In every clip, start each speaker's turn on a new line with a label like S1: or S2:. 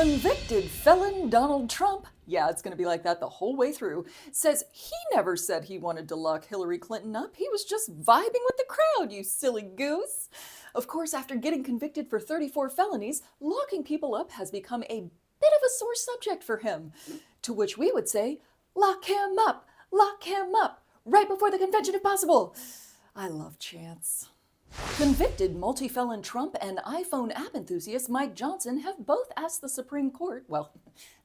S1: Convicted felon Donald Trump, yeah, it's going to be like that the whole way through, says he never said he wanted to lock Hillary Clinton up. He was just vibing with the crowd, you silly goose. Of course, after getting convicted for 34 felonies, locking people up has become a bit of a sore subject for him. To which we would say, lock him up, right before the convention if possible. I love chants. Convicted multi-felon Trump and iPhone app enthusiast Mike Johnson have both asked the Supreme Court, well,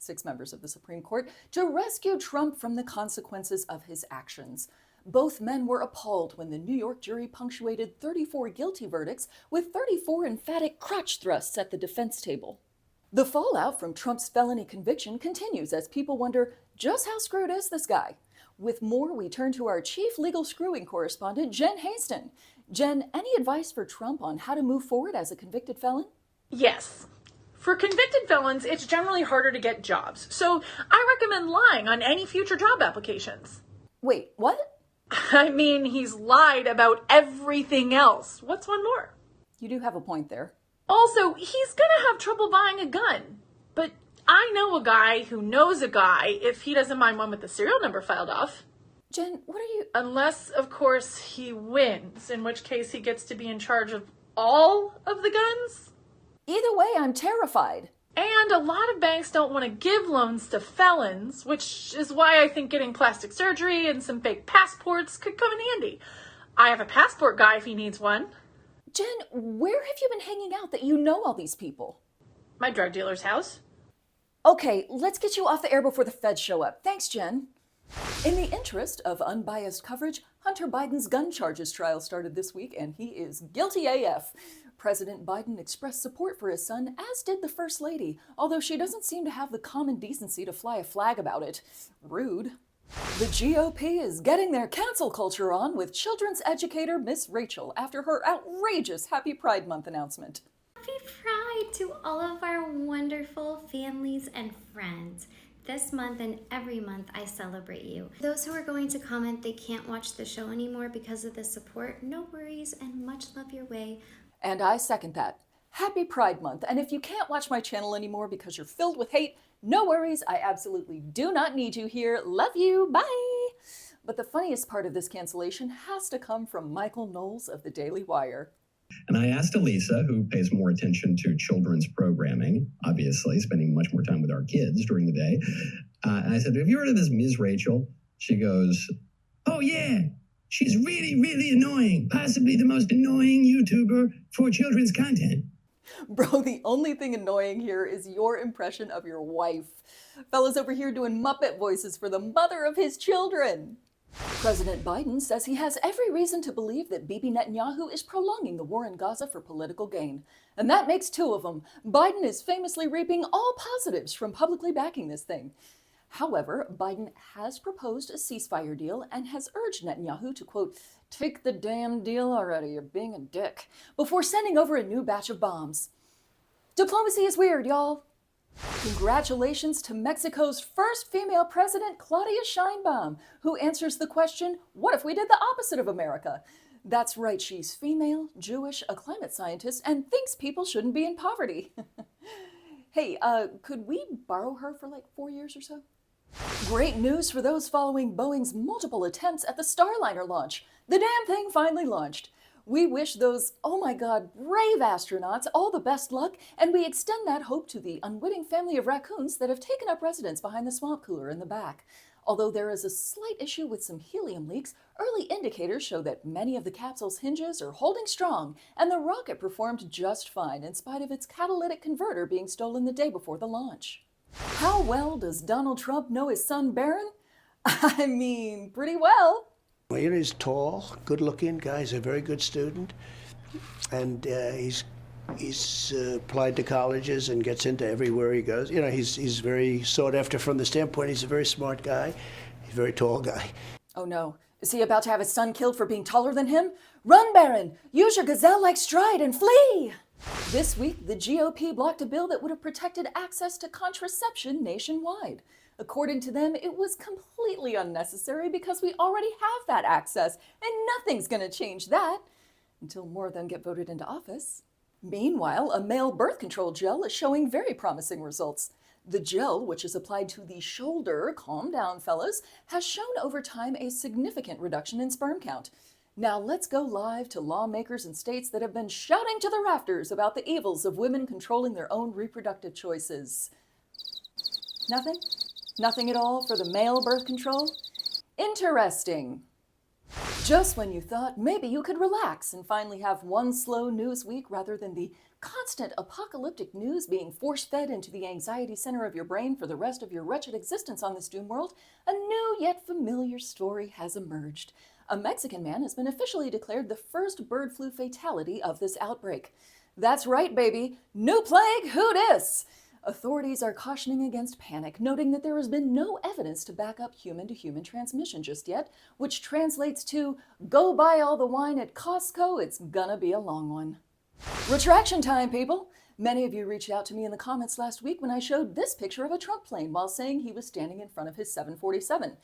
S1: 6 members of the Supreme Court, to rescue Trump from the consequences of his actions. Both men were appalled when the New York jury punctuated 34 guilty verdicts with 34 emphatic crotch thrusts at the defense table. The fallout from Trump's felony conviction continues as people wonder, just how screwed is this guy? With more, we turn to our chief legal screwing correspondent, Jen Haston. Jen, any advice for Trump on how to move forward as a convicted felon?
S2: Yes. For convicted felons, it's generally harder to get jobs. So I recommend lying on any future job applications.
S1: Wait, what?
S2: I mean, he's lied about everything else. What's one more?
S1: You do have a point there.
S2: Also, he's gonna have trouble buying a gun. But I know a guy who knows a guy if he doesn't mind one with the serial number filed off.
S1: Jen, what are you...
S2: Unless, of course, he wins, in which case he gets to be in charge of all of the guns.
S1: Either way, I'm terrified.
S2: And a lot of banks don't want to give loans to felons, which is why I think getting plastic surgery and some fake passports could come in handy. I have a passport guy if he needs one.
S1: Jen, where have you been hanging out that you know all these people?
S2: My drug dealer's house.
S1: Okay, let's get you off the air before the feds show up. Thanks, Jen. In the interest of unbiased coverage, Hunter Biden's gun charges trial started this week, and he is guilty AF. President Biden expressed support for his son, as did the First Lady, although she doesn't seem to have the common decency to fly a flag about it. Rude. The GOP is getting their cancel culture on with children's educator Miss Rachel after her outrageous Happy Pride Month announcement.
S3: Happy Pride to all of our wonderful families and friends. This month and every month, I celebrate you. Those who are going to comment they can't watch the show anymore because of the support, no worries and much love your way.
S1: And I second that. Happy Pride Month. And if you can't watch my channel anymore because you're filled with hate, no worries. I absolutely do not need you here. Love you. Bye. But the funniest part of this cancellation has to come from Michael Knowles of the Daily Wire.
S4: And I asked Elisa, who pays more attention to children's programming, obviously, spending much more time with our kids during the day. And I said, have you heard of this Ms. Rachel? She goes, oh, yeah. She's really, really annoying. Possibly the most annoying YouTuber for children's content.
S1: Bro, the only thing annoying here is your impression of your wife. Fella's over here doing Muppet voices for the mother of his children. President Biden says he has every reason to believe that Bibi Netanyahu is prolonging the war in Gaza for political gain. And that makes 2 of them. Biden is famously reaping all positives from publicly backing this thing. However, Biden has proposed a ceasefire deal and has urged Netanyahu to, quote, take the damn deal already, you're being a dick, before sending over a new batch of bombs. Diplomacy is weird, y'all. Congratulations to Mexico's first female president, Claudia Sheinbaum, who answers the question, what if we did the opposite of America? That's right, she's female, Jewish, a climate scientist, and thinks people shouldn't be in poverty. Hey, could we borrow her for like 4 years or so? Great news for those following Boeing's multiple attempts at the Starliner launch. The damn thing finally launched. We wish those, oh my god, brave astronauts all the best luck, and we extend that hope to the unwitting family of raccoons that have taken up residence behind the swamp cooler in the back. Although there is a slight issue with some helium leaks, early indicators show that many of the capsule's hinges are holding strong, and the rocket performed just fine in spite of its catalytic converter being stolen the day before the launch. How well does Donald Trump know his son Barron? I mean, pretty well.
S5: Well, you know, he's tall, good-looking guy. He's a very good student, and he's applied to colleges and gets into everywhere he goes. You know, he's very sought after from the standpoint he's a very smart guy. He's a very tall guy.
S1: Oh no, is he about to have his son killed for being taller than him? Run, Barron! Use your gazelle-like stride and flee! This week, the GOP blocked a bill that would have protected access to contraception nationwide. According to them, it was completely unnecessary because we already have that access, and nothing's going to change that until more of them get voted into office. Meanwhile, a male birth control gel is showing very promising results. The gel, which is applied to the shoulder, calm down fellas, has shown over time a significant reduction in sperm count. Now let's go live to lawmakers in states that have been shouting to the rafters about the evils of women controlling their own reproductive choices. Nothing? Nothing at all for the male birth control? Interesting. Just when you thought maybe you could relax and finally have one slow news week rather than the constant apocalyptic news being force-fed into the anxiety center of your brain for the rest of your wretched existence on this doom world, a new yet familiar story has emerged. A Mexican man has been officially declared the first bird flu fatality of this outbreak. That's right, baby. New plague, who dis? Authorities are cautioning against panic, noting that there has been no evidence to back up human-to-human transmission just yet, which translates to, go buy all the wine at Costco, it's gonna be a long one. Retraction time, people! Many of you reached out to me in the comments last week when I showed this picture of a Trump plane while saying he was standing in front of his 747.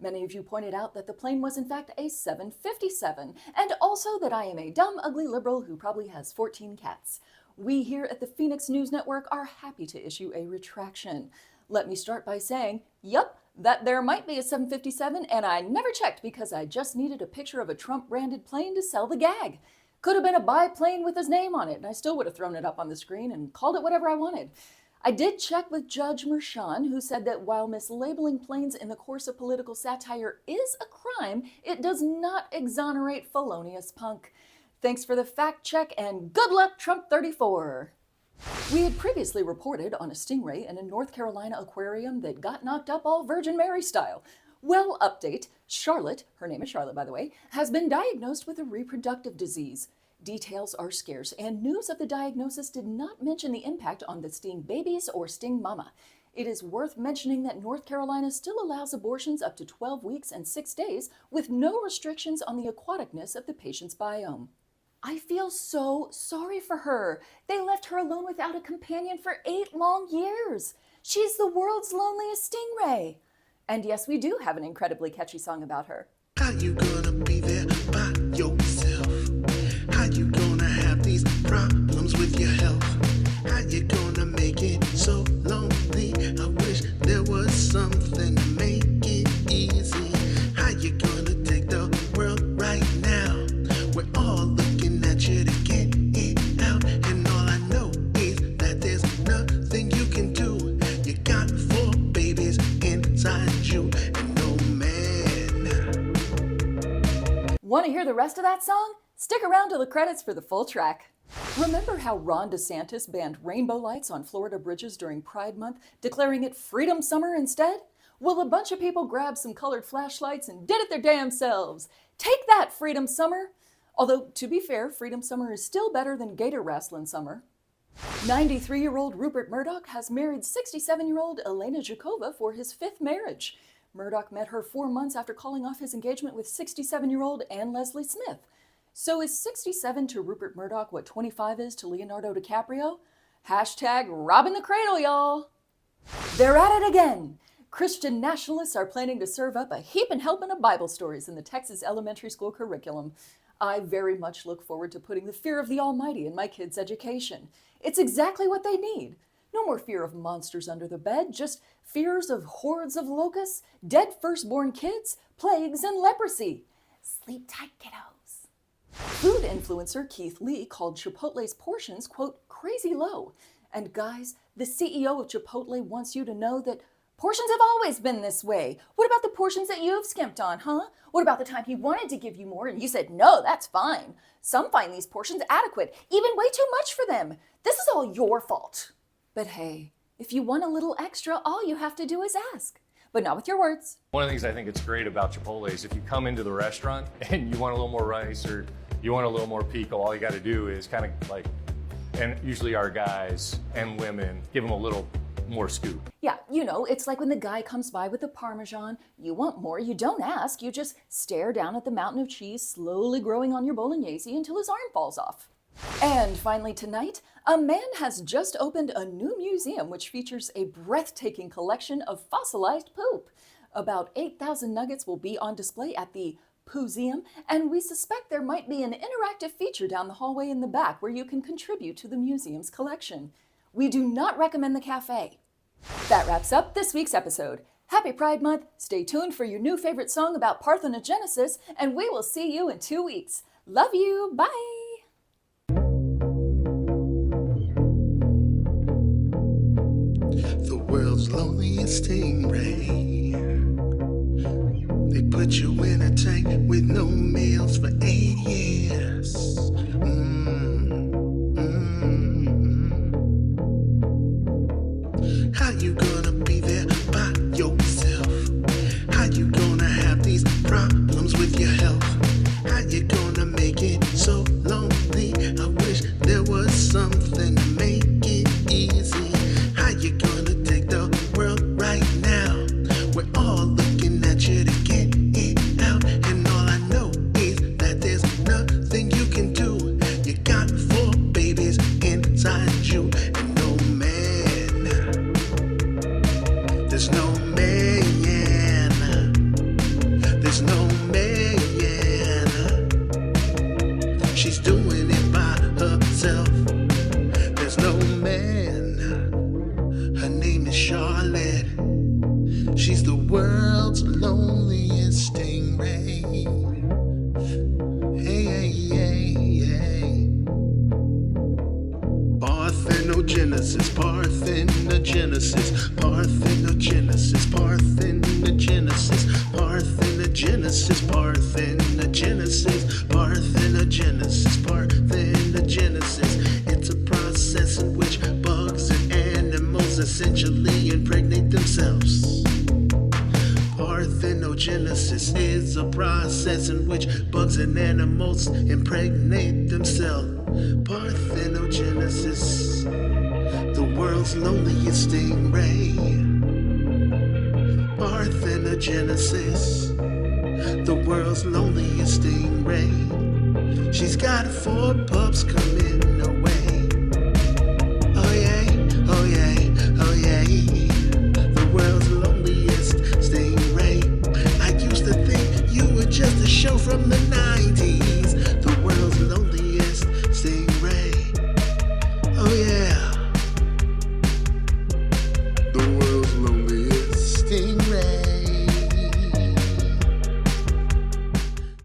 S1: Many of you pointed out that the plane was in fact a 757, and also that I am a dumb, ugly liberal who probably has 14 cats. We here at the Fenix News Network are happy to issue a retraction. Let me start by saying, yup, that there might be a 757, and I never checked because I just needed a picture of a Trump-branded plane to sell the gag. Could have been a biplane with his name on it, and I still would have thrown it up on the screen and called it whatever I wanted. I did check with Judge Merchan, who said that while mislabeling planes in the course of political satire is a crime, it does not exonerate felonious punk. Thanks for the fact check, and good luck, Trump 34. We had previously reported on a stingray in a North Carolina aquarium that got knocked up all Virgin Mary style. Well, update, Charlotte, her name is Charlotte by the way, has been diagnosed with a reproductive disease. Details are scarce, and news of the diagnosis did not mention the impact on the sting babies or sting mama. It is worth mentioning that North Carolina still allows abortions up to 12 weeks and 6 days with no restrictions on the aquaticness of the patient's biome. I feel so sorry for her. They left her alone without a companion for 8 long years. She's the world's loneliest stingray. And yes, we do have an incredibly catchy song about her.
S6: How you gonna be there by yourself? How you gonna have these problems with your health? How you gonna make it so lonely? I wish there was something to make it easy. How you gonna take the world right now? We're all looking at you to get it out, and all I know is that there's nothing you can do. You got 4 babies inside you, and no man.
S1: Want to hear the rest of that song? Stick around to the credits for the full track. Remember how Ron DeSantis banned rainbow lights on Florida bridges during Pride Month, declaring it Freedom Summer instead? Well, a bunch of people grabbed some colored flashlights and did it their damn selves. Take that, Freedom Summer! Although, to be fair, Freedom Summer is still better than Gator Wrestling Summer. 93-year-old Rupert Murdoch has married 67-year-old Elena Jakova for his 5th marriage. Murdoch met her 4 months after calling off his engagement with 67-year-old Anne Leslie Smith. So is 67 to Rupert Murdoch what 25 is to Leonardo DiCaprio? Hashtag robbing the cradle, y'all. They're at it again. Christian nationalists are planning to serve up a heapin' helping of Bible stories in the Texas elementary school curriculum. I very much look forward to putting the fear of the Almighty in my kids' education. It's exactly what they need. No more fear of monsters under the bed, just fears of hordes of locusts, dead firstborn kids, plagues, and leprosy. Sleep tight, kiddos. Food influencer Keith Lee called Chipotle's portions, quote, crazy low. And guys, the CEO of Chipotle wants you to know that portions have always been this way. What about the portions that you've skimped on, huh? What about the time he wanted to give you more and you said, no, that's fine. Some find these portions adequate, even way too much for them. This is all your fault. But hey, if you want a little extra, all you have to do is ask. But not with your words.
S7: One of the things I think it's great about Chipotle is if you come into the restaurant and you want a little more rice or you want a little more pico, all you got to do is kind of like, and usually our guys and women, give them a little more scoop.
S1: Yeah, you know, it's like when the guy comes by with the Parmesan. You want more, you don't ask, you just stare down at the mountain of cheese slowly growing on your bolognese until his arm falls off. And finally tonight, a man has just opened a new museum which features a breathtaking collection of fossilized poop. About 8,000 nuggets will be on display at the Pooseum, and we suspect there might be an interactive feature down the hallway in the back where you can contribute to the museum's collection. We do not recommend the cafe. That wraps up this week's episode. Happy Pride Month, stay tuned for your new favorite song about parthenogenesis, and we will see you in 2 weeks. Love you, bye!
S6: The world's loneliest stingray. They put you in a tank with no meals for 8 years. How you gonna be there by yourself? How you gonna have these problems with your health? How you gonna make it so lonely? I wish there was something to make it easy. How you gonna take the world right now? We're all looking at you to get it out, and all I know is that there's nothing you can do. You got 4 babies inside you, and no man, there's no man, there's no man. She's doing it by herself. There's no man. Her name is Charlotte. She's the world's loneliest stingray. Hey, hey, hey, hey. Parthenogenesis, parthenogenesis, parthenogenesis, parthenogenesis, parthenogenesis, parthenogenesis, parthenogenesis, parthenogenesis. It's a process in which bugs and animals essentially impregnate themselves. Parthenogenesis is a process in which bugs and animals impregnate themselves. Parthenogenesis, the world's loneliest stingray. Parthenogenesis, the world's loneliest stingray. She's got 4 pups coming.